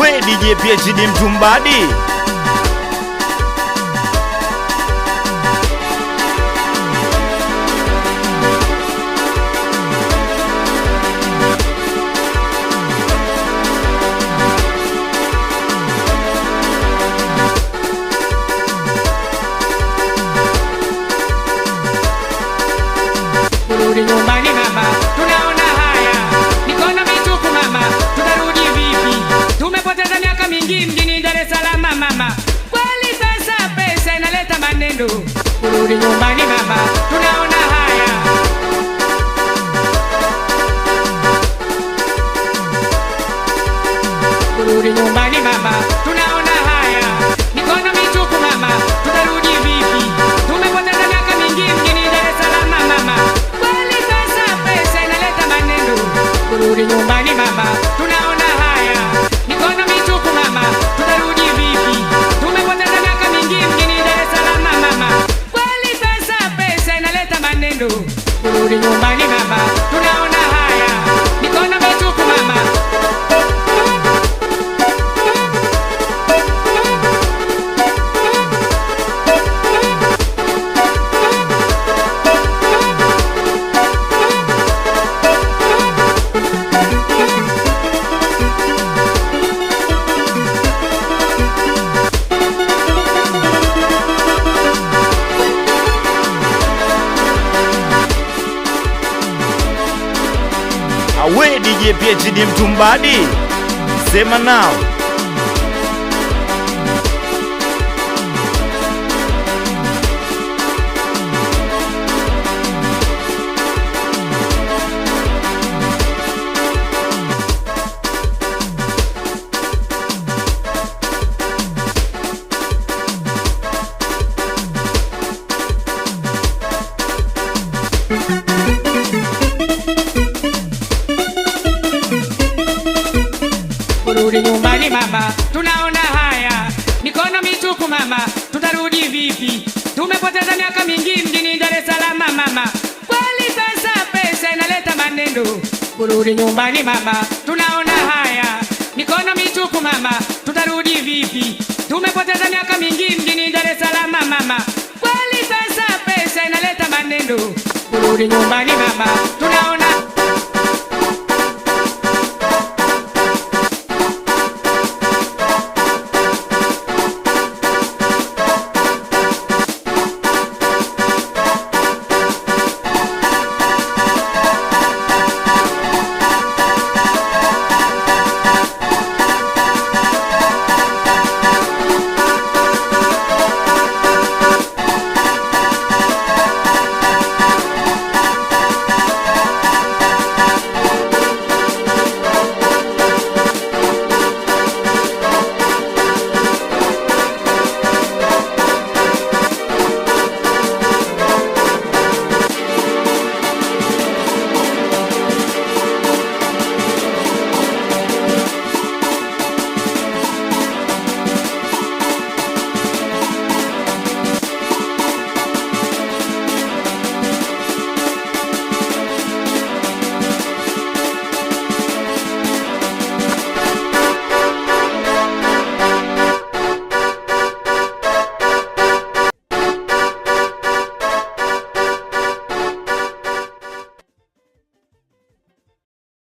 Awe DJ PhD Mtumbadi. Turudi nyumbani mama, tunaona haya. Mikono mitupu mama, tutarudi vipi? Tumepoteza miaka mingi mjini Dar es Salaam mama. Kweli pesa inaleta maneno. Turudi nyumbani mama, tunaona haya. Turudi nyumbani mama, tunaona haya. Mikono mitupu mama, tutarudi vipi? Tumepoteza miaka mingi mjini Dar es Salaam mama. Kweli pesa inaleta maneno. Turudi nyumbani mama, tunaona haya. Mikono mitupu mama, tutarudi vipi? Tumepoteza miaka mingi mjini Dar es Salaam mama. Kweli pesa inaleta maneno. Turudi nyumbani mama, tunaona haya. Mikono mitupu mama. Awe DJ PhD Mtumbadi. Sema nao. Turudi nyumbani mama, tunaona haya. Mikono mitupu mama, tutarudi vipi? Tumepoteza miaka mingi mjini Dar es Salaam mama. Kweli pesa inaleta maneno. Turudi nyumbani mama, tunaona haya. Mikono mitupu mama, tutarudi vipi? Tumepoteza miaka mingi mjini Dar es Salaam mama. Kweli pesa inaleta maneno. Turudi nyumbani mama, tunaona